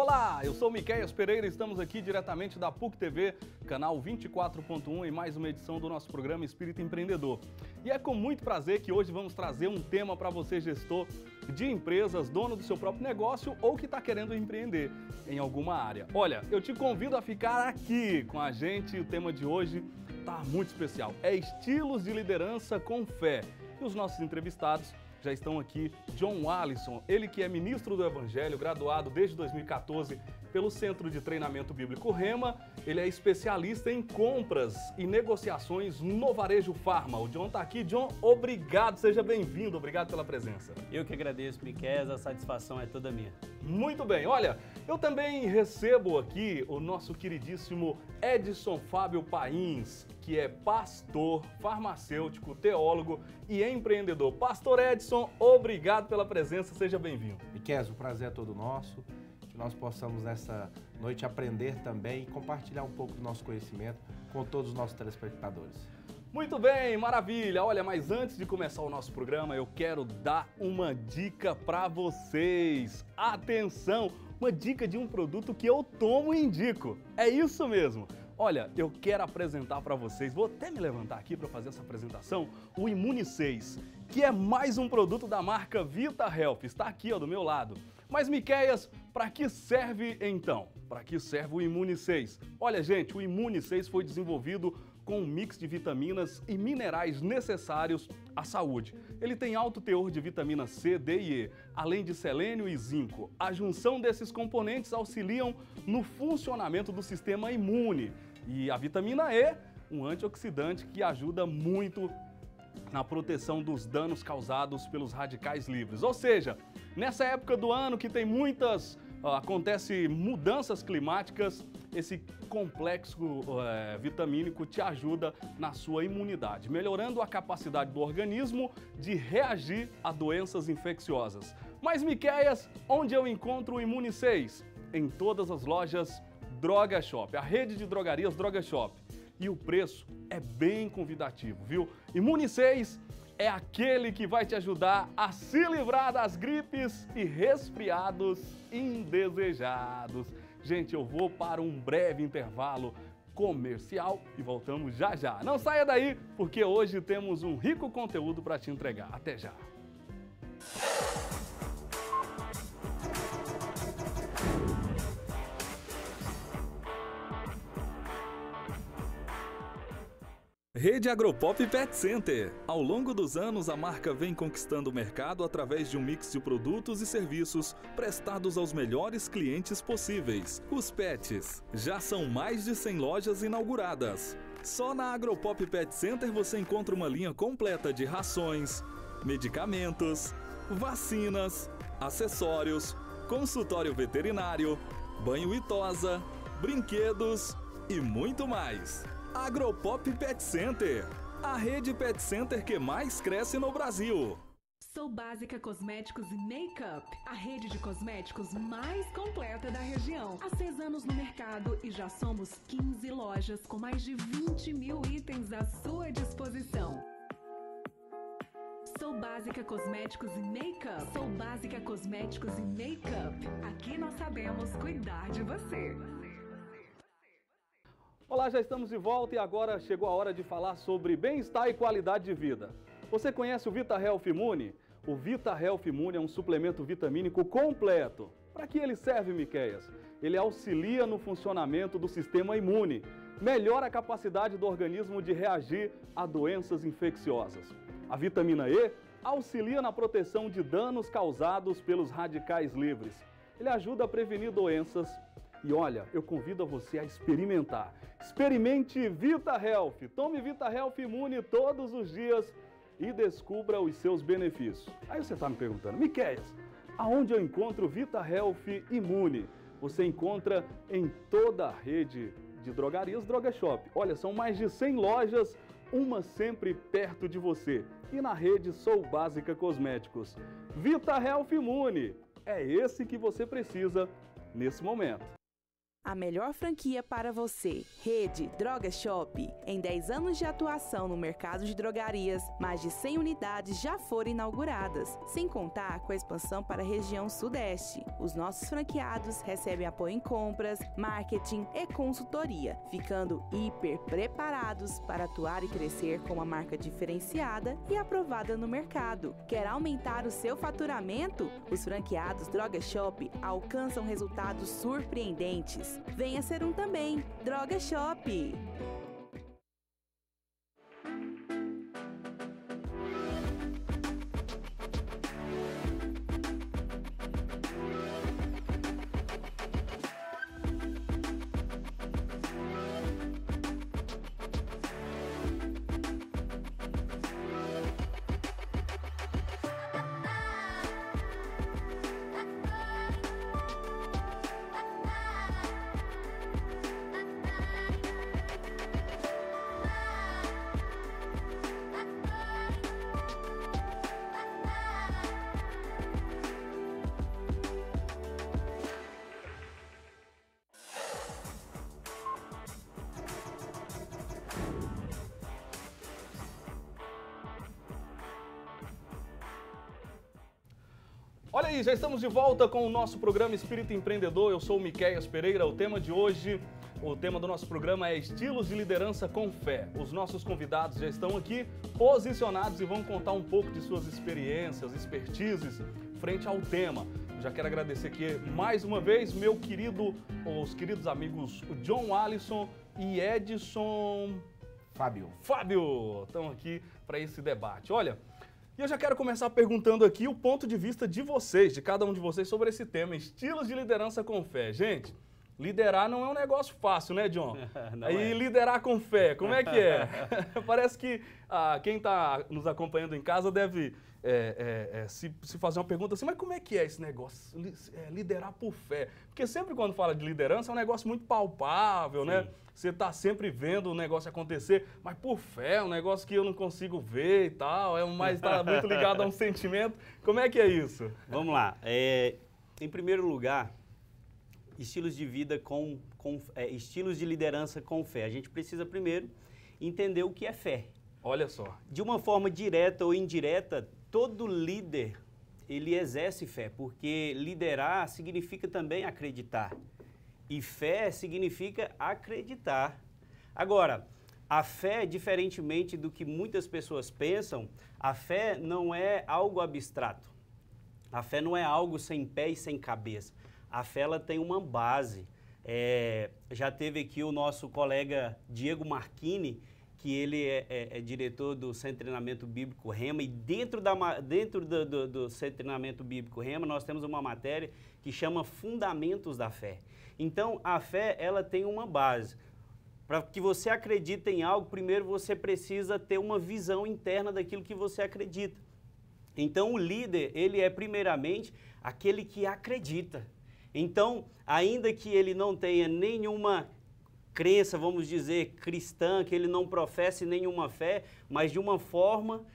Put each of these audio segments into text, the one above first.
Olá, eu sou Miqueias Pereira e estamos aqui diretamente da PUC TV, canal 24.1, em mais uma edição do nosso programa Espírito Empreendedor. E é com muito prazer que hoje vamos trazer um tema para você, gestor de empresas, dono do seu próprio negócio ou que está querendo empreender em alguma área. Olha, eu te convido a ficar aqui com a gente. O tema de hoje está muito especial. É estilos de liderança com fé. E os nossos entrevistados já estão aqui. John Alisson, ele que é ministro do Evangelho, graduado desde 2014 pelo Centro de Treinamento Bíblico Rema. Ele é especialista em compras e negociações no varejo farma. O John está aqui. John, obrigado, seja bem-vindo, obrigado pela presença. Eu que agradeço, Miqueias, a satisfação é toda minha. Muito bem, olha, eu também recebo aqui o nosso queridíssimo Edson Fábio Pains, que é pastor, farmacêutico, teólogo e empreendedor. Pastor Edson, obrigado pela presença, seja bem-vindo. Miqueias, o prazer é todo nosso, que nós possamos nessa noite aprender também e compartilhar um pouco do nosso conhecimento com todos os nossos telespectadores. Muito bem, maravilha! Olha, mas antes de começar o nosso programa, eu quero dar uma dica para vocês. Atenção! Uma dica de um produto que eu tomo e indico. É isso mesmo! Olha, eu quero apresentar para vocês, vou até me levantar aqui para fazer essa apresentação, o Imune 6, que é mais um produto da marca Vita Health. Está aqui, ó, do meu lado. Mas, Miqueias, para que serve então? Para que serve o Imune 6? Olha, gente, o Imune 6 foi desenvolvido com um mix de vitaminas e minerais necessários à saúde. Ele tem alto teor de vitamina C, D e E, além de selênio e zinco. A junção desses componentes auxiliam no funcionamento do sistema imune. E a vitamina E, um antioxidante que ajuda muito na proteção dos danos causados pelos radicais livres. Ou seja, nessa época do ano que tem acontece mudanças climáticas, esse complexo vitamínico te ajuda na sua imunidade, melhorando a capacidade do organismo de reagir a doenças infecciosas. Mas, Miqueias, onde eu encontro o Imune 6? Em todas as lojas Droga Shop, a rede de drogarias Droga Shop. E o preço é bem convidativo, viu? Imune 6 é aquele que vai te ajudar a se livrar das gripes e resfriados indesejados. Gente, eu vou para um breve intervalo comercial e voltamos já já. Não saia daí, porque hoje temos um rico conteúdo para te entregar. Até já! Rede Agropop Pet Center. Ao longo dos anos, a marca vem conquistando o mercado através de um mix de produtos e serviços prestados aos melhores clientes possíveis. Os pets. Já são mais de 100 lojas inauguradas. Só na Agropop Pet Center você encontra uma linha completa de rações, medicamentos, vacinas, acessórios, consultório veterinário, banho e tosa, brinquedos e muito mais. Agropop Pet Center, a rede pet center que mais cresce no Brasil. Sou Básica Cosméticos e Make-up, a rede de cosméticos mais completa da região. Há 6 anos no mercado e já somos 15 lojas com mais de 20 mil itens à sua disposição. Sou Básica Cosméticos e Make-up. Sou Básica Cosméticos e Make-up. Aqui nós sabemos cuidar de você. Olá, já estamos de volta e agora chegou a hora de falar sobre bem-estar e qualidade de vida. Você conhece o Vita Health Imune? O Vita Health Imune é um suplemento vitamínico completo. Para que ele serve, Miqueias? Ele auxilia no funcionamento do sistema imune, melhora a capacidade do organismo de reagir a doenças infecciosas. A vitamina E auxilia na proteção de danos causados pelos radicais livres. Ele ajuda a prevenir doenças. E olha, eu convido a você a experimentar. Experimente Vita Health. Tome Vita Health Imune todos os dias e descubra os seus benefícios. Aí você está me perguntando, Miqueias, aonde eu encontro Vita Health Imune? Você encontra em toda a rede de drogarias Droga Shop. Olha, são mais de 100 lojas, uma sempre perto de você. E na rede Sou Básica Cosméticos. Vita Health Imune. É esse que você precisa nesse momento. A melhor franquia para você. Rede Droga Shop. Em 10 anos de atuação no mercado de drogarias, mais de 100 unidades já foram inauguradas, sem contar com a expansão para a região sudeste. Os nossos franqueados recebem apoio em compras, marketing e consultoria, ficando hiper preparados para atuar e crescer com uma marca diferenciada e aprovada no mercado. Quer aumentar o seu faturamento? Os franqueados Droga Shop alcançam resultados surpreendentes. Venha ser um também. Droga Shop. Olha aí, já estamos de volta com o nosso programa Espírito Empreendedor. Eu sou o Miqueias Pereira. O tema de hoje, o tema do nosso programa é Estilos de Liderança com Fé. Os nossos convidados já estão aqui posicionados e vão contar um pouco de suas experiências, expertises frente ao tema. Já quero agradecer aqui mais uma vez os queridos amigos John Alisson e Edson Fábio estão aqui para esse debate. Olha, e eu já quero começar perguntando aqui o ponto de vista de vocês, de cada um de vocês, sobre esse tema, estilos de liderança com fé. Gente, liderar não é um negócio fácil, né, John? E liderar com fé, como é que é? Parece que quem está nos acompanhando em casa deve se fazer uma pergunta assim, mas como é que é esse negócio, liderar por fé? Porque sempre quando fala de liderança é um negócio muito palpável, sim, né? Você está sempre vendo o negócio acontecer, mas por fé é um negócio que eu não consigo ver e tal, está muito ligado a um sentimento. Como é que é isso? Vamos lá. Em primeiro lugar, estilos de vida estilos de liderança com fé. A gente precisa primeiro entender o que é fé. Olha só. De uma forma direta ou indireta, todo líder, ele exerce fé, porque liderar significa também acreditar. E fé significa acreditar. Agora, a fé, diferentemente do que muitas pessoas pensam, a fé não é algo abstrato. A fé não é algo sem pé e sem cabeça. A fé, ela tem uma base. Já teve aqui o nosso colega Diego Marchini, que ele é diretor do Centro de Treinamento Bíblico Rema, e dentro do Centro de Treinamento Bíblico Rema nós temos uma matéria que chama Fundamentos da Fé. Então, a fé, ela tem uma base. Para que você acredite em algo, primeiro você precisa ter uma visão interna daquilo que você acredita. Então, o líder, ele é primeiramente aquele que acredita. Então, ainda que ele não tenha nenhuma crença, vamos dizer, cristã, que ele não professe nenhuma fé, mas de uma forma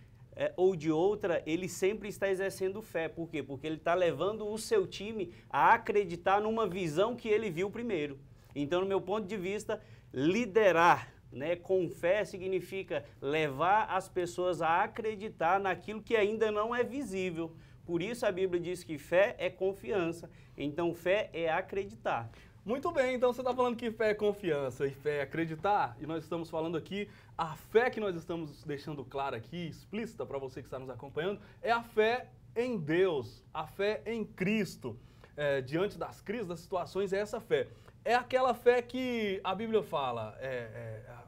ou de outra, ele sempre está exercendo fé. Por quê? Porque ele está levando o seu time a acreditar numa visão que ele viu primeiro. Então, no meu ponto de vista, liderar, né, com fé significa levar as pessoas a acreditar naquilo que ainda não é visível. Por isso a Bíblia diz que fé é confiança. Então, fé é acreditar. Muito bem, então você está falando que fé é confiança e fé é acreditar, e nós estamos falando aqui, a fé que nós estamos deixando clara aqui, explícita para você que está nos acompanhando, é a fé em Deus, a fé em Cristo. Diante das crises, das situações, é essa fé. É aquela fé que a Bíblia fala,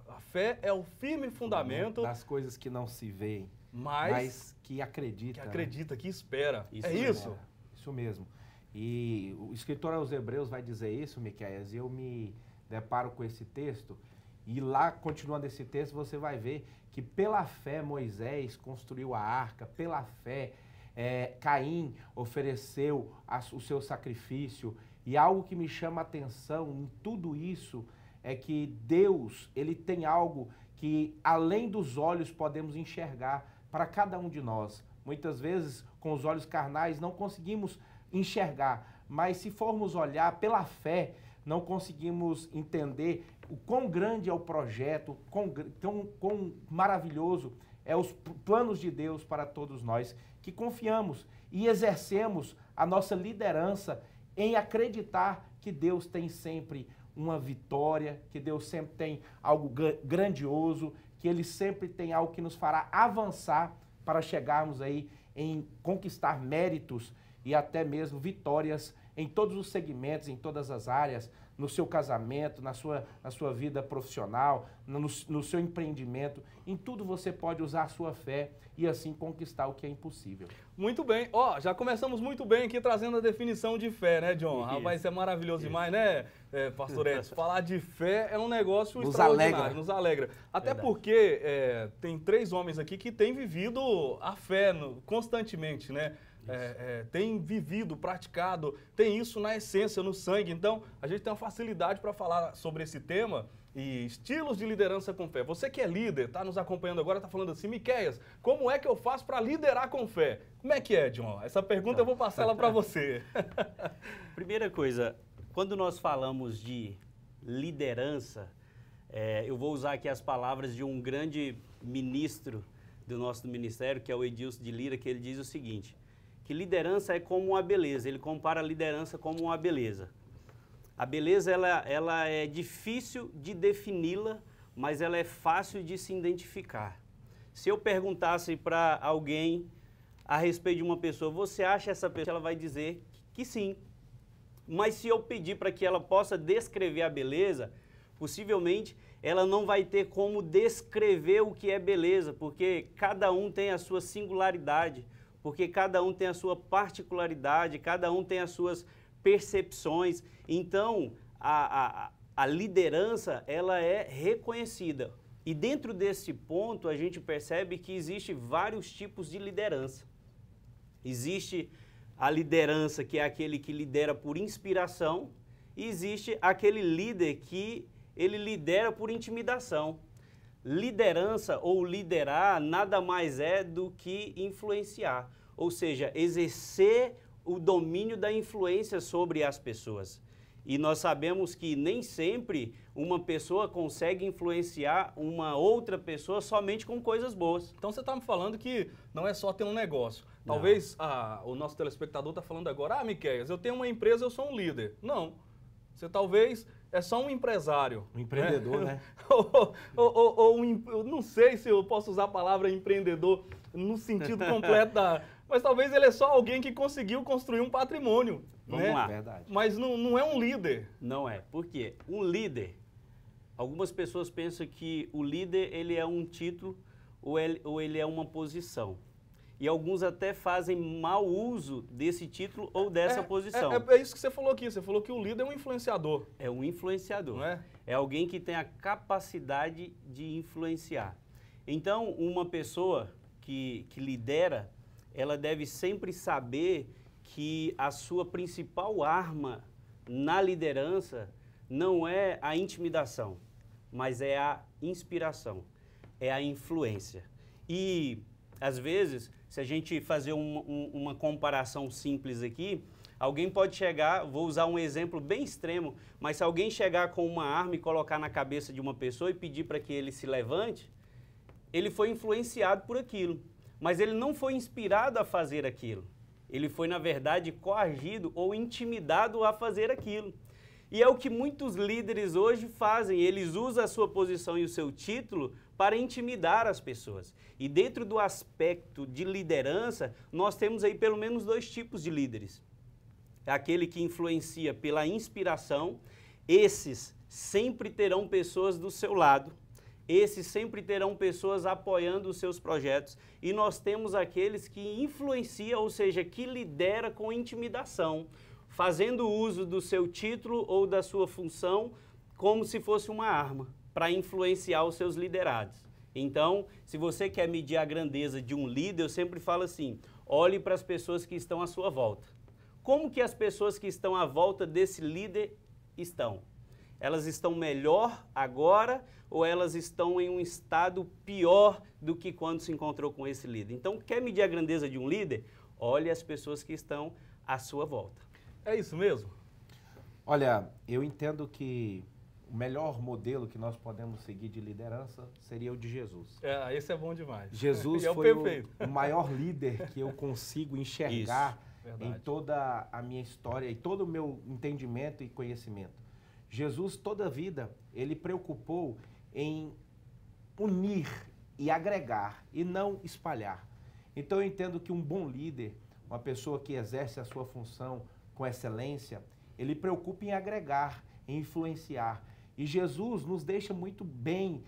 a fé é o firme fundamento das coisas que não se veem, mas que acredita. Que acredita, que espera. Isso é isso? Isso mesmo. E o escritor aos Hebreus vai dizer isso, Miqueias, e eu me deparo com esse texto, e lá, continuando esse texto, você vai ver que pela fé Moisés construiu a arca, pela fé Caim ofereceu o seu sacrifício, e algo que me chama a atenção em tudo isso é que Deus, ele tem algo que além dos olhos podemos enxergar para cada um de nós. Muitas vezes, com os olhos carnais, não conseguimos enxergar, mas se formos olhar pela fé, não conseguimos entender o quão grande é o projeto, quão maravilhoso é os planos de Deus para todos nós, que confiamos e exercemos a nossa liderança em acreditar que Deus tem sempre uma vitória, que Deus sempre tem algo grandioso, que Ele sempre tem algo que nos fará avançar para chegarmos aí em conquistar méritos e até mesmo vitórias em todos os segmentos, em todas as áreas, no seu casamento, na sua vida profissional, no seu empreendimento. Em tudo você pode usar a sua fé e assim conquistar o que é impossível. Muito bem. Ó, já começamos muito bem aqui trazendo a definição de fé, né, John? Rapaz, isso é maravilhoso demais, né, Pastor Edson? Falar de fé é um negócio extraordinário, nos alegra. Até porque tem 3 homens aqui que têm vivido a fé constantemente, né? Tem vivido, praticado, tem isso na essência, no sangue. Então, a gente tem uma facilidade para falar sobre esse tema e estilos de liderança com fé. Você que é líder, está nos acompanhando agora, está falando assim, Miqueias, como é que eu faço para liderar com fé? Como é que é, John? Essa pergunta eu vou passar ela para você. Primeira coisa, quando nós falamos de liderança, eu vou usar aqui as palavras de um grande ministro do nosso ministério, que é o Edilson de Lira, que ele diz o seguinte, que liderança é como uma beleza, ele compara a liderança como uma beleza. A beleza, ela é difícil de defini-la, mas ela é fácil de se identificar. Se eu perguntasse para alguém a respeito de uma pessoa, você acha essa pessoa? Ela vai dizer que sim. Mas se eu pedir para que ela possa descrever a beleza, possivelmente ela não vai ter como descrever o que é beleza, porque cada um tem a sua singularidade, porque cada um tem a sua particularidade, cada um tem as suas percepções. Então, a liderança, ela é reconhecida. E dentro desse ponto, a gente percebe que existe vários tipos de liderança. Existe a liderança, que é aquele que lidera por inspiração, e existe aquele líder que ele lidera por intimidação. Liderança ou liderar nada mais é do que influenciar, ou seja, exercer o domínio da influência sobre as pessoas. E nós sabemos que nem sempre uma pessoa consegue influenciar uma outra pessoa somente com coisas boas. Então você está me falando que não é só ter um negócio. Talvez o nosso telespectador está falando agora, Miqueias, eu tenho uma empresa, eu sou um líder. Não, você talvez é só um empresário. Um empreendedor, né? Eu não sei se eu posso usar a palavra empreendedor no sentido completo mas talvez ele é só alguém que conseguiu construir um patrimônio. Vamos lá. Verdade. Mas não é um líder. Não é. Por quê? Um líder, algumas pessoas pensam que o líder ele é um título ou ele é uma posição. E alguns até fazem mau uso desse título ou dessa posição. É isso que você falou aqui. Você falou que o líder é um influenciador. É um influenciador. Não é? É alguém que tem a capacidade de influenciar. Então, uma pessoa que lidera, ela deve sempre saber que a sua principal arma na liderança não é a intimidação, mas é a inspiração, é a influência. E, às vezes, se a gente fazer uma comparação simples aqui, alguém pode chegar, vou usar um exemplo bem extremo, mas se alguém chegar com uma arma e colocar na cabeça de uma pessoa e pedir para que ele se levante, ele foi influenciado por aquilo, mas ele não foi inspirado a fazer aquilo. Ele foi, na verdade, coagido ou intimidado a fazer aquilo. E é o que muitos líderes hoje fazem, eles usam a sua posição e o seu título para intimidar as pessoas. E dentro do aspecto de liderança, nós temos aí pelo menos 2 tipos de líderes. Aquele que influencia pela inspiração, esses sempre terão pessoas do seu lado, esses sempre terão pessoas apoiando os seus projetos. E nós temos aqueles que influenciam, ou seja, que lidera com intimidação, fazendo uso do seu título ou da sua função como se fosse uma arma para influenciar os seus liderados. Então, se você quer medir a grandeza de um líder, eu sempre falo assim, olhe para as pessoas que estão à sua volta. Como que as pessoas que estão à volta desse líder estão? Elas estão melhor agora ou elas estão em um estado pior do que quando se encontrou com esse líder? Então, quer medir a grandeza de um líder? Olhe as pessoas que estão à sua volta. É isso mesmo? Olha, eu entendo que o melhor modelo que nós podemos seguir de liderança seria o de Jesus. Esse é bom demais. Jesus é foi perfeito. o maior líder que eu consigo enxergar em toda a minha história e todo o meu entendimento e conhecimento. Jesus, toda a vida, ele preocupou em unir e agregar e não espalhar. Então eu entendo que um bom líder, uma pessoa que exerce a sua função com excelência, ele preocupa em agregar, em influenciar. E Jesus nos deixa muito bem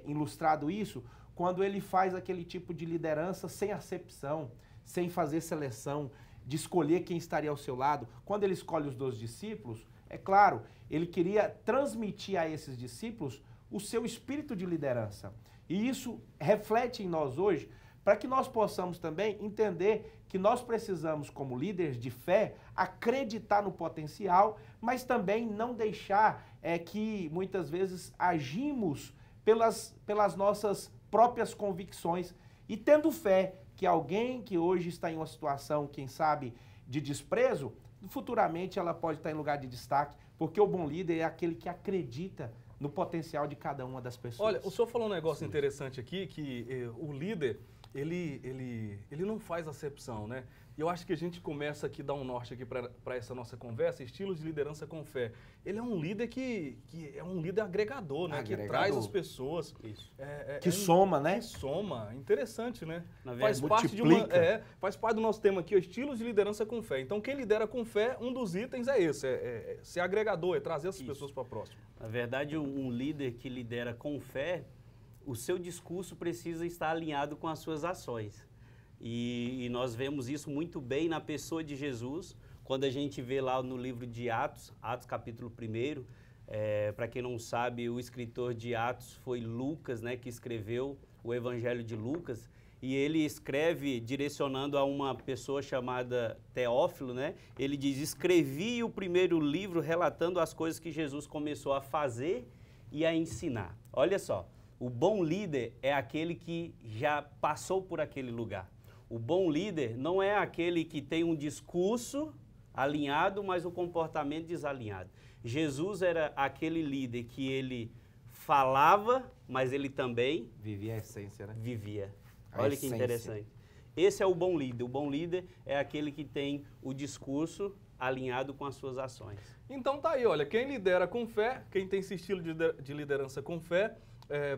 ilustrado isso quando ele faz aquele tipo de liderança sem acepção, sem fazer seleção, de escolher quem estaria ao seu lado. Quando ele escolhe os 12 discípulos, é claro, ele queria transmitir a esses discípulos o seu espírito de liderança. E isso reflete em nós hoje, para que nós possamos também entender que nós precisamos, como líderes de fé, acreditar no potencial, mas também não deixar que muitas vezes agimos pelas nossas próprias convicções e tendo fé que alguém que hoje está em uma situação, quem sabe, de desprezo, futuramente ela pode estar em lugar de destaque, porque o bom líder é aquele que acredita no potencial de cada uma das pessoas. Olha, o senhor falou um negócio interessante aqui, que o líder, ele não faz acepção, né? E eu acho que a gente começa aqui a dar um norte aqui para essa nossa conversa, estilos de liderança com fé. Ele é um líder que é um líder agregador, né? Que traz as pessoas. Isso. Que soma, né? Que soma. Interessante, né? Faz parte do nosso tema aqui, o estilos de liderança com fé. Então, quem lidera com fé, um dos itens é esse, é ser agregador, é trazer essas pessoas para próximo. Na verdade, um líder que lidera com fé, o seu discurso precisa estar alinhado com as suas ações. E nós vemos isso muito bem na pessoa de Jesus, quando a gente vê lá no livro de Atos capítulo 1, para quem não sabe, o escritor de Atos foi Lucas, né, que escreveu o Evangelho de Lucas, e ele escreve direcionando a uma pessoa chamada Teófilo, né? Ele diz: escrevi o primeiro livro relatando as coisas que Jesus começou a fazer e a ensinar. Olha só, o bom líder é aquele que já passou por aquele lugar. O bom líder não é aquele que tem um discurso alinhado, mas um comportamento desalinhado. Jesus era aquele líder que ele falava, mas ele também vivia a essência, né? Vivia. Olha que interessante. Esse é o bom líder. O bom líder é aquele que tem o discurso alinhado com as suas ações. Então tá aí, olha, quem lidera com fé, quem tem esse estilo de liderança com fé,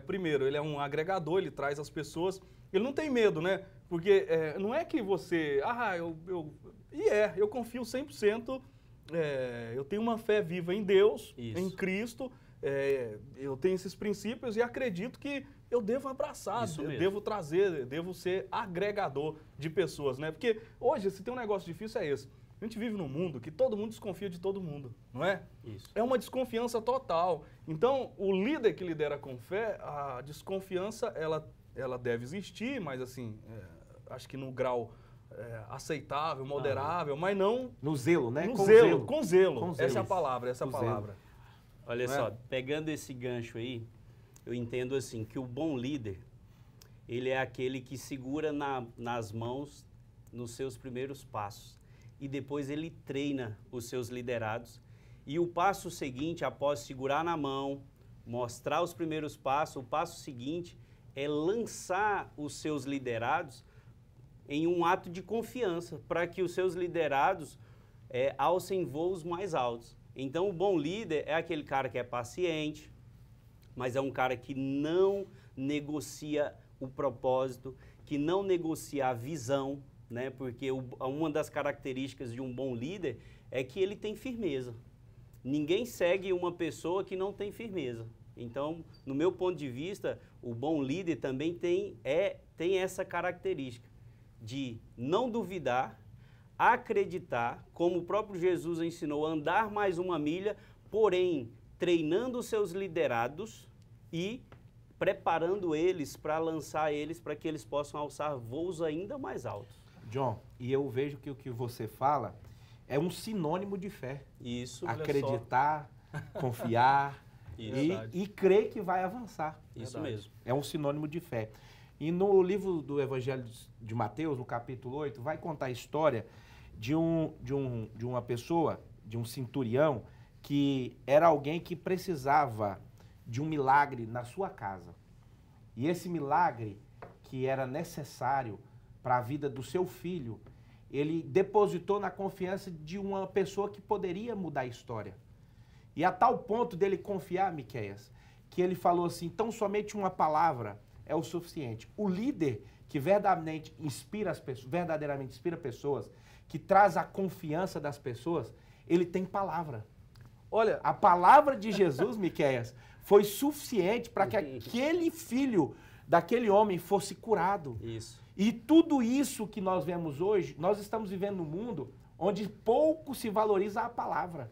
primeiro, ele é um agregador, ele traz as pessoas, ele não tem medo, né? Porque não é que você, eu confio 100%, eu tenho uma fé viva em Deus, em Cristo, eu tenho esses princípios e acredito que eu devo abraçar, devo trazer, devo ser agregador de pessoas, né? Porque hoje, se tem um negócio difícil, é esse. A gente vive num mundo que todo mundo desconfia de todo mundo, não é? Isso. É uma desconfiança total. Então, o líder que lidera com fé, a desconfiança, ela deve existir, mas assim, acho que no grau aceitável, moderável, mas não... No zelo, né? Com zelo. Essa é a palavra, Olha só, pegando esse gancho aí, eu entendo assim, que o bom líder, ele é aquele que segura nas mãos nos seus primeiros passos. E depois ele treina os seus liderados. E o passo seguinte, após segurar na mão, mostrar os primeiros passos, o passo seguinte é lançar os seus liderados em um ato de confiança, para que os seus liderados alcem voos mais altos. Então, o bom líder é aquele cara que é paciente, mas é um cara que não negocia o propósito, que não negocia a visão, né? Porque uma das características de um bom líder é que ele tem firmeza. Ninguém segue uma pessoa que não tem firmeza. Então, no meu ponto de vista, o bom líder também tem essa característica de não duvidar, acreditar, como o próprio Jesus ensinou, andar mais uma milha, porém treinando os seus liderados e preparando eles para lançar eles para que eles possam alçar voos ainda mais altos. John, e eu vejo que o que você fala é um sinônimo de fé. Isso. Acreditar, confiar e crer que vai avançar. Isso mesmo. É um sinônimo de fé. E no livro do Evangelho de Mateus, no capítulo 8, vai contar a história de uma pessoa de um centurião que era alguém que precisava de um milagre na sua casa. E esse milagre que era necessário para a vida do seu filho, ele depositou na confiança de uma pessoa que poderia mudar a história. E a tal ponto dele confiar, Miqueias, que ele falou assim, tão somente uma palavra é o suficiente. O líder que verdadeiramente inspira pessoas, que traz a confiança das pessoas, ele tem palavra. Olha, a palavra de Jesus, Miqueias, foi suficiente para que aquele filho daquele homem fosse curado. Isso. E tudo isso que nós vemos hoje, nós estamos vivendo num mundo onde pouco se valoriza a palavra.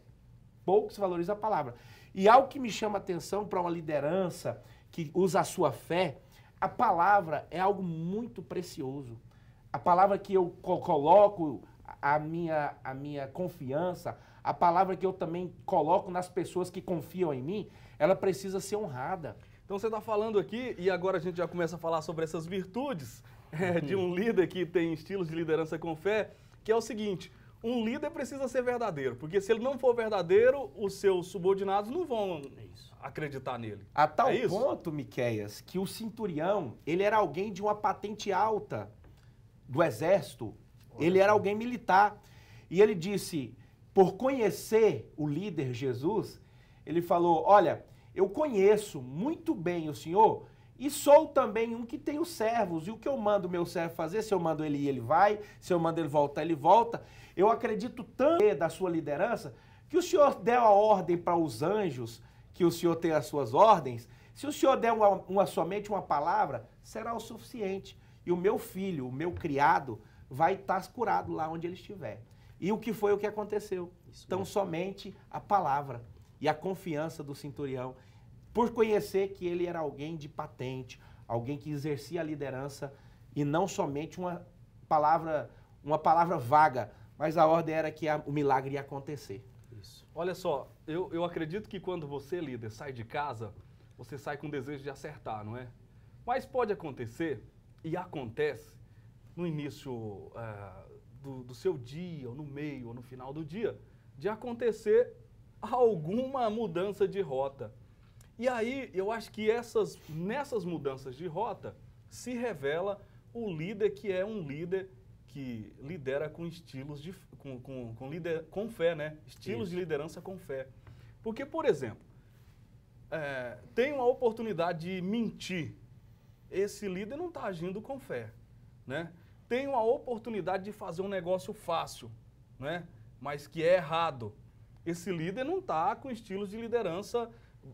Pouco se valoriza a palavra. E algo que me chama a atenção para uma liderança que usa a sua fé, a palavra é algo muito precioso. A palavra que eu coloco a minha confiança, a palavra que eu também coloco nas pessoas que confiam em mim, ela precisa ser honrada. Então você está falando aqui, e agora a gente já começa a falar sobre essas virtudes de um líder que tem estilos de liderança com fé, que é o seguinte, um líder precisa ser verdadeiro, porque se ele não for verdadeiro, os seus subordinados não vão acreditar nele. A tal ponto, Miqueias, que o centurião, ele era alguém de uma patente alta do exército, ele era alguém militar. E ele disse, por conhecer o líder Jesus, ele falou, olha, eu conheço muito bem o Senhor e sou também um que tem os servos. E o que eu mando o meu servo fazer, se eu mando ele ir, ele vai. Se eu mando ele voltar, ele volta. Eu acredito tanto da sua liderança que o Senhor deu a ordem para os anjos, que o Senhor tem as suas ordens. Se o Senhor der somente uma palavra, será o suficiente. E o meu filho, o meu criado, vai estar curado lá onde ele estiver. E o que foi o que aconteceu? Então, somente a palavra e a confiança do centurião, por conhecer que ele era alguém de patente, alguém que exercia a liderança e não somente uma palavra vaga, mas a ordem era que o milagre ia acontecer. Isso. Olha só, eu acredito que quando você, líder, sai de casa, você sai com o desejo de acertar, não é? Mas pode acontecer, e acontece, no início do seu dia, ou no meio, ou no final do dia, de acontecer alguma mudança de rota. E aí, eu acho que nessas mudanças de rota, se revela o líder que é um líder que lidera com estilos com fé, né? Estilos de liderança com fé. Porque, por exemplo, tem uma oportunidade de mentir. Esse líder não está agindo com fé, né? Tem uma oportunidade de fazer um negócio fácil, né? Mas que é errado. Esse líder não está com estilos de liderança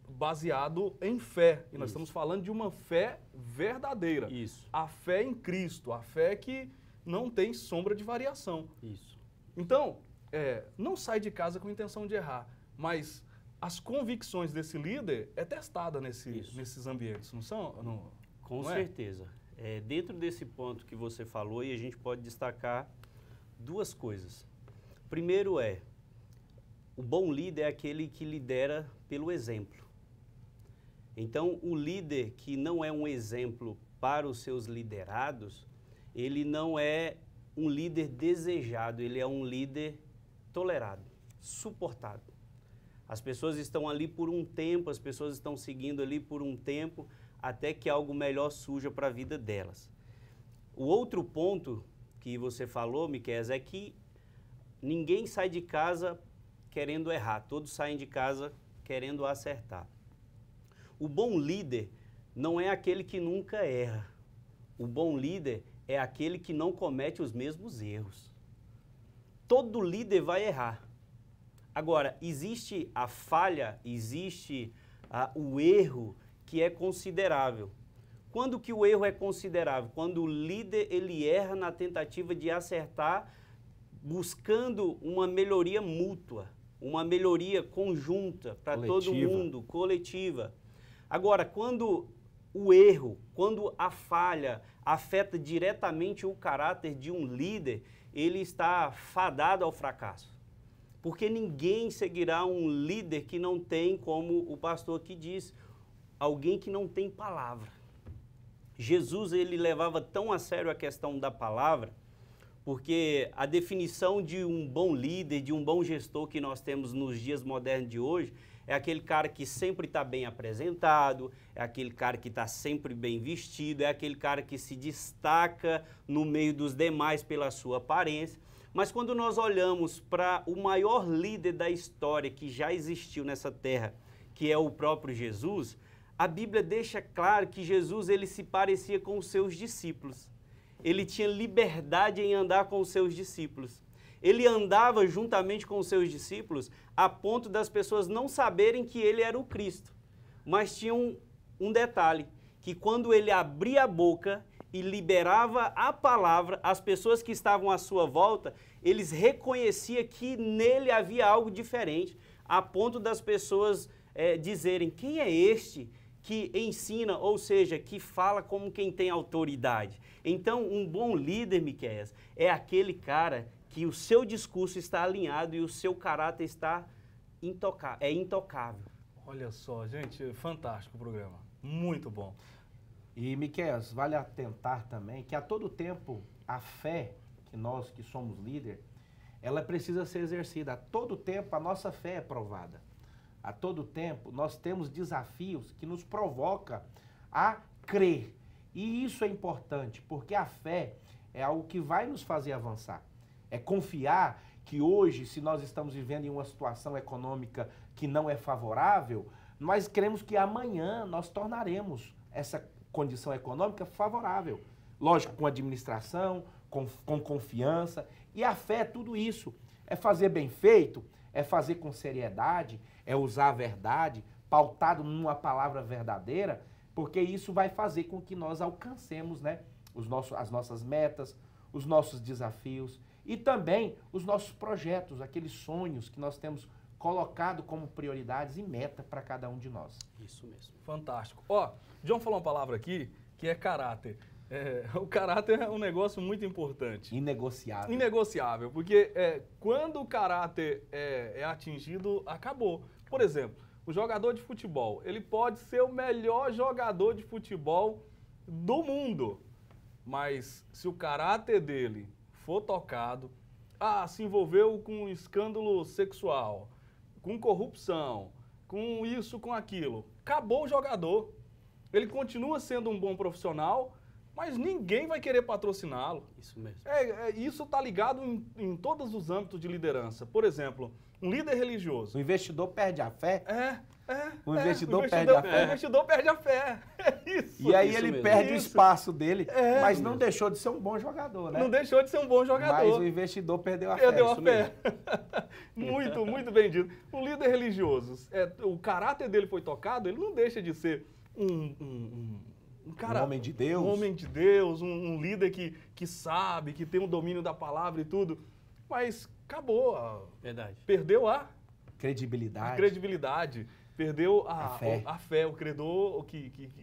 baseado em fé. E nós estamos falando de uma fé verdadeira. Isso. A fé em Cristo, a fé que não tem sombra de variação. Isso. Então, não sai de casa com intenção de errar, mas as convicções desse líder é testada nesses ambientes, não são? Com certeza. Dentro desse ponto que você falou, e a gente pode destacar duas coisas. Primeiro o bom líder é aquele que lidera pelo exemplo. Então, o líder que não é um exemplo para os seus liderados, ele não é um líder desejado, ele é um líder tolerado, suportado. As pessoas estão ali por um tempo, as pessoas estão seguindo ali por um tempo, até que algo melhor surja para a vida delas. O outro ponto que você falou, Miqueias, é que ninguém sai de casa querendo errar, todos saem de casa querendo acertar. O bom líder não é aquele que nunca erra. O bom líder é aquele que não comete os mesmos erros. Todo líder vai errar. Agora, existe a falha, existe o erro que é considerável. Quando que o erro é considerável? Quando o líder ele erra na tentativa de acertar, buscando uma melhoria mútua, uma melhoria conjunta para todo mundo, coletiva. Agora, quando o erro, quando a falha afeta diretamente o caráter de um líder, ele está fadado ao fracasso. Porque ninguém seguirá um líder que não tem, como o pastor aqui diz, alguém que não tem palavra. Jesus, ele levava tão a sério a questão da palavra, Porque a definição de um bom líder, de um bom gestor que nós temos nos dias modernos de hoje, é aquele cara que sempre está bem apresentado, é aquele cara que está sempre bem vestido, é aquele cara que se destaca no meio dos demais pela sua aparência. Mas quando nós olhamos para o maior líder da história que já existiu nessa terra, que é o próprio Jesus, a Bíblia deixa claro que Jesus ele se parecia com os seus discípulos. Ele tinha liberdade em andar com os seus discípulos. Ele andava juntamente com os seus discípulos a ponto das pessoas não saberem que ele era o Cristo. Mas tinha um detalhe, que quando ele abria a boca e liberava a palavra, as pessoas que estavam à sua volta, eles reconheciam que nele havia algo diferente, a ponto das pessoas dizerem, quem é este que ensina, ou seja, que fala como quem tem autoridade? Então, um bom líder, Miqueias, é aquele cara que o seu discurso está alinhado e o seu caráter está intocável. Olha só, gente, fantástico o programa. Muito bom. E, Miqueias, vale atentar também que a todo tempo a fé, que nós que somos líder, ela precisa ser exercida. A todo tempo a nossa fé é provada. A todo tempo nós temos desafios que nos provocam a crer. E isso é importante, porque a fé é algo que vai nos fazer avançar. É confiar que hoje, se nós estamos vivendo em uma situação econômica que não é favorável, nós queremos que amanhã nós tornaremos essa condição econômica favorável. Lógico, com administração, com confiança. E a fé é tudo isso. É fazer bem feito, é fazer com seriedade, é usar a verdade, pautado numa palavra verdadeira, porque isso vai fazer com que nós alcancemos, né, as nossas metas, os nossos desafios e também os nossos projetos, aqueles sonhos que nós temos colocado como prioridades e meta para cada um de nós. Isso mesmo. Fantástico. Ó, John falou uma palavra aqui que é caráter. O caráter é um negócio muito importante. Inegociável. Inegociável, porque quando o caráter é atingido, acabou. Por exemplo, o jogador de futebol, ele pode ser o melhor jogador de futebol do mundo, mas se o caráter dele for tocado, se envolveu com escândalo sexual, com corrupção, com isso, com aquilo, acabou o jogador. Ele continua sendo um bom profissional, mas ninguém vai querer patrociná-lo. Isso mesmo. Isso está ligado em todos os âmbitos de liderança. Por exemplo, um líder religioso. O investidor perde a fé. O investidor perde a fé. O investidor perde a fé. É isso. E aí Isso ele mesmo. perde o espaço dele, mas não mesmo. deixou de ser um bom jogador, né? Não deixou de ser um bom jogador. Mas o investidor perdeu a Perdeu fé. a fé. Muito, muito bem dito. Um líder religioso, o caráter dele foi tocado, ele não deixa de ser um homem de Deus. Um homem de Deus, um líder que sabe, que tem o domínio da palavra e tudo. Mas acabou. Verdade. Perdeu a Credibilidade. Perdeu A fé. O credor,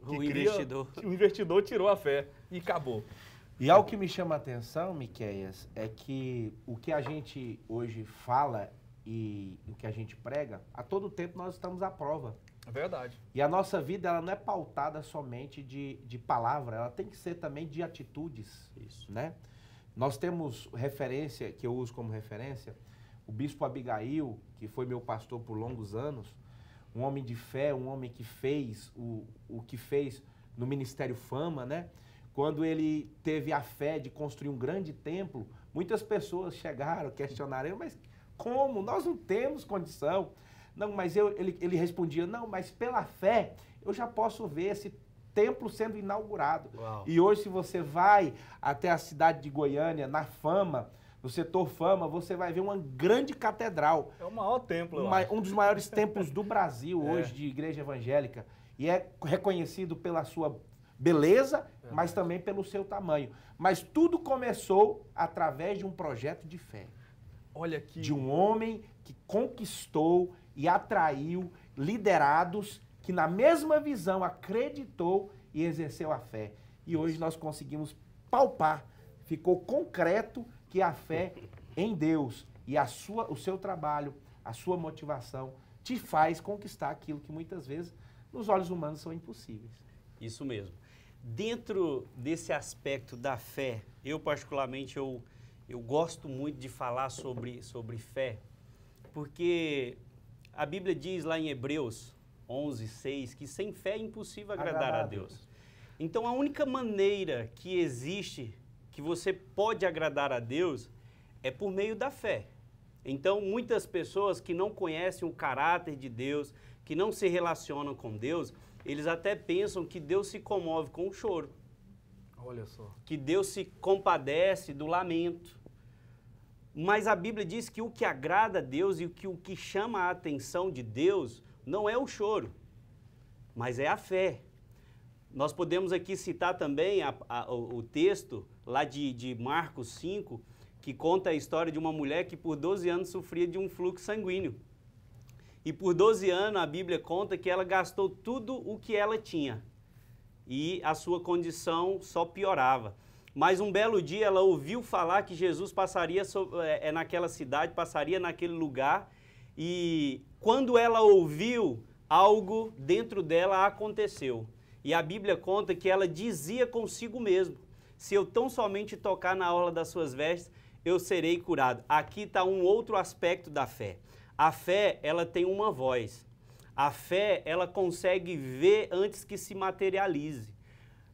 O investidor tirou a fé e acabou. E algo que me chama a atenção, Miqueias, é que o que a gente hoje fala e o que a gente prega, a todo tempo nós estamos à prova. É verdade. E a nossa vida, ela não é pautada somente de palavra, ela tem que ser também de atitudes. Isso. Né? Nós temos referência, que eu uso como referência, o bispo Abigail, que foi meu pastor por longos anos, um homem de fé, um homem que fez o que fez no Ministério Fama, né? Quando ele teve a fé de construir um grande templo, muitas pessoas chegaram, questionaram, mas como? Nós não temos condição. Não, mas ele respondia, não, mas pela fé eu já posso ver esse templo sendo inaugurado. Uau. E hoje, se você vai até a cidade de Goiânia, na Fama, no setor Fama, você vai ver uma grande catedral. É o maior templo, Um dos maiores templos do Brasil hoje, de igreja evangélica. E é reconhecido pela sua beleza, mas também pelo seu tamanho. Mas tudo começou através de um projeto de fé. Olha aqui. De um homem que conquistou e atraiu liderados que na mesma visão acreditou e exerceu a fé. E hoje nós conseguimos palpar, ficou concreto que a fé em Deus e o seu trabalho, a sua motivação te faz conquistar aquilo que muitas vezes nos olhos humanos são impossíveis. Isso mesmo. Dentro desse aspecto da fé, eu particularmente, eu eu gosto muito de falar sobre fé, porque a Bíblia diz lá em Hebreus 11:6 que sem fé é impossível agradar a Deus. Então a única maneira que existe que você pode agradar a Deus é por meio da fé. Então muitas pessoas que não conhecem o caráter de Deus, que não se relacionam com Deus, eles até pensam que Deus se comove com o choro. Olha só. Que Deus se compadece do lamento. Mas a Bíblia diz que o que agrada a Deus e o que chama a atenção de Deus não é o choro, mas é a fé. Nós podemos aqui citar também o texto lá de Marcos 5, que conta a história de uma mulher que por 12 anos sofria de um fluxo sanguíneo. E por 12 anos a Bíblia conta que ela gastou tudo o que ela tinha. E a sua condição só piorava. Mas um belo dia ela ouviu falar que Jesus passaria naquela cidade, passaria naquele lugar. E quando ela ouviu, algo dentro dela aconteceu. E a Bíblia conta que ela dizia consigo mesmo: se eu tão somente tocar na orla das suas vestes, eu serei curado. Aqui está um outro aspecto da fé. A fé, ela tem uma voz. A fé, ela consegue ver antes que se materialize.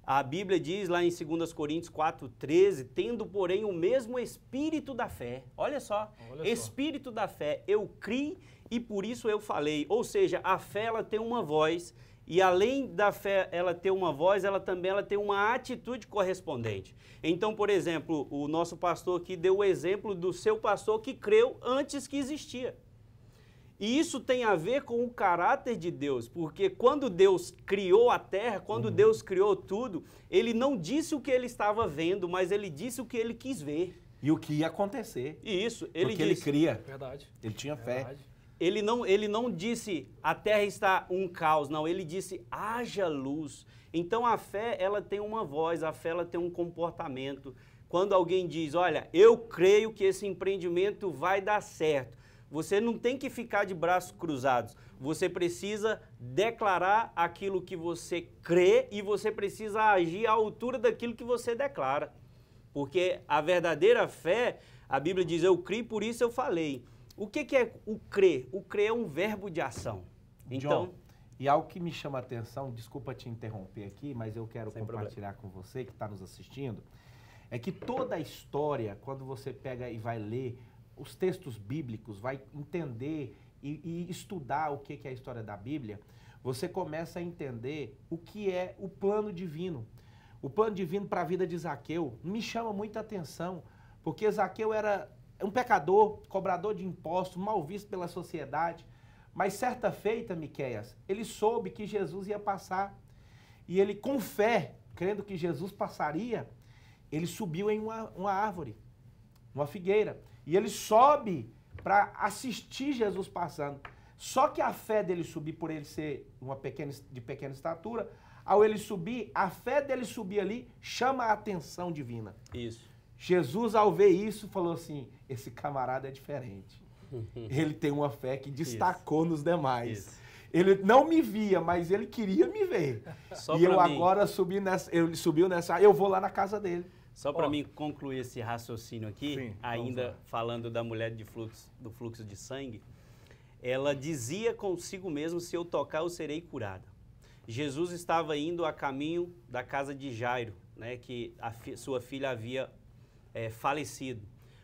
A Bíblia diz lá em 2 Coríntios 4:13, tendo, porém, o mesmo espírito da fé. Olha só, espírito da fé. Eu criei e por isso eu falei. Ou seja, a fé, ela tem uma voz. E além da fé ela ter uma voz, ela tem uma atitude correspondente. Então, por exemplo, o nosso pastor aqui deu o exemplo do seu pastor que creu antes que existia. E isso tem a ver com o caráter de Deus, porque quando Deus criou a terra, quando Deus criou tudo, ele não disse o que ele estava vendo, mas ele disse o que ele quis ver. E o que ia acontecer. Isso, ele disse. Porque ele cria. Verdade. Ele tinha fé. Ele não disse, a terra está um caos, não, ele disse, haja luz. Então a fé, ela tem uma voz, a fé, ela tem um comportamento. Quando alguém diz, olha, eu creio que esse empreendimento vai dar certo, você não tem que ficar de braços cruzados, você precisa declarar aquilo que você crê e você precisa agir à altura daquilo que você declara. Porque a verdadeira fé, a Bíblia diz, eu criei, por isso eu falei. O que é o crer? O crer é um verbo de ação. Então, John, e algo que me chama a atenção, desculpa te interromper aqui, mas eu quero compartilhar com você que está nos assistindo, é que toda a história, quando você pega e vai ler os textos bíblicos, vai entender e estudar o que é a história da Bíblia, você começa a entender o que é o plano divino. O plano divino para a vida de Zaqueu me chama muita atenção, porque Zaqueu era um pecador, cobrador de impostos, mal visto pela sociedade, mas certa feita, Miqueias, ele soube que Jesus ia passar, e ele com fé, crendo que Jesus passaria, ele subiu em uma árvore, uma figueira, e ele sobe para assistir Jesus passando. Só que a fé dele subir, por ele ser de pequena estatura, ao ele subir, a fé dele subir ali chama a atenção divina. Isso. Jesus, ao ver isso, falou assim, esse camarada é diferente. Ele tem uma fé que destacou nos demais. Isso. Ele não me via, mas ele queria me ver. Só e eu mim. agora ele subiu nessa, eu vou lá na casa dele. Só para mim concluir esse raciocínio aqui, Sim, ainda falando da mulher do fluxo de sangue, ela dizia consigo mesmo, se eu tocar eu serei curada. Jesus estava indo a caminho da casa de Jairo, né, que sua filha havia falecido.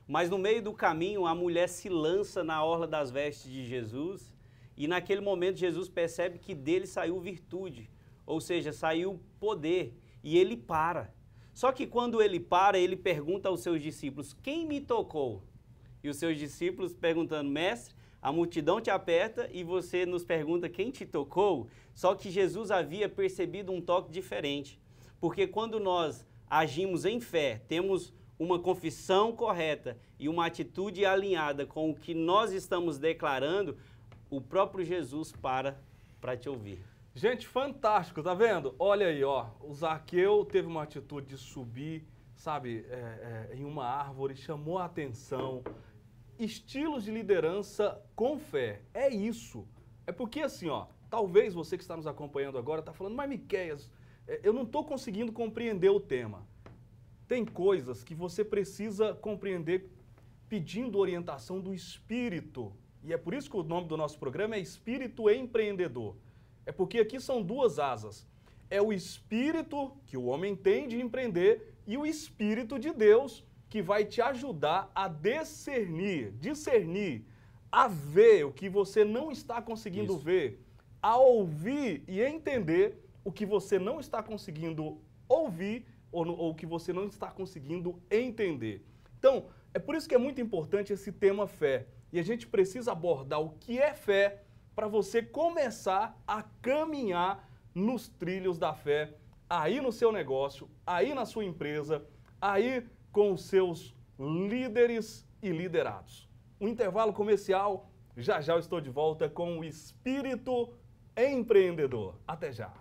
Mas no meio do caminho, a mulher se lança na orla das vestes de Jesus e naquele momento Jesus percebe que dele saiu virtude, ou seja, saiu poder, e ele para. Só que quando ele para, ele pergunta aos seus discípulos, quem me tocou? E os seus discípulos perguntando, mestre, a multidão te aperta e você nos pergunta quem te tocou? Só que Jesus havia percebido um toque diferente, porque quando nós agimos em fé, temos uma confissão correta e uma atitude alinhada com o que nós estamos declarando, o próprio Jesus para te ouvir. Gente, fantástico, tá vendo? Olha aí, ó, o Zaqueu teve uma atitude de subir, sabe, em uma árvore, chamou a atenção. Estilos de liderança com fé, é isso. É porque assim, ó, talvez você que está nos acompanhando agora está falando, mas Miqueias, eu não estou conseguindo compreender o tema. tem coisas que você precisa compreender pedindo orientação do Espírito. E é por isso que o nome do nosso programa é Espírito Empreendedor. É porque aqui são duas asas. É o espírito que o homem tem de empreender e o Espírito de Deus que vai te ajudar a discernir, a ver o que você não está conseguindo ver, a ouvir e entender o que você não está conseguindo ouvir ou o que você não está conseguindo entender. Então, é por isso que é muito importante esse tema fé. E a gente precisa abordar o que é fé para você começar a caminhar nos trilhos da fé, aí no seu negócio, aí na sua empresa, aí com os seus líderes e liderados. Um intervalo comercial, já já eu estou de volta com o Espírito Empreendedor. Até já!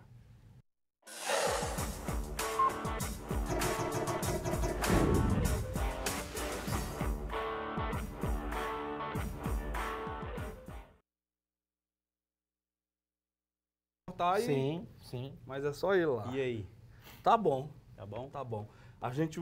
Sim, sim. Mas é só ir lá. E aí? Tá bom. Tá bom? Tá bom. A gente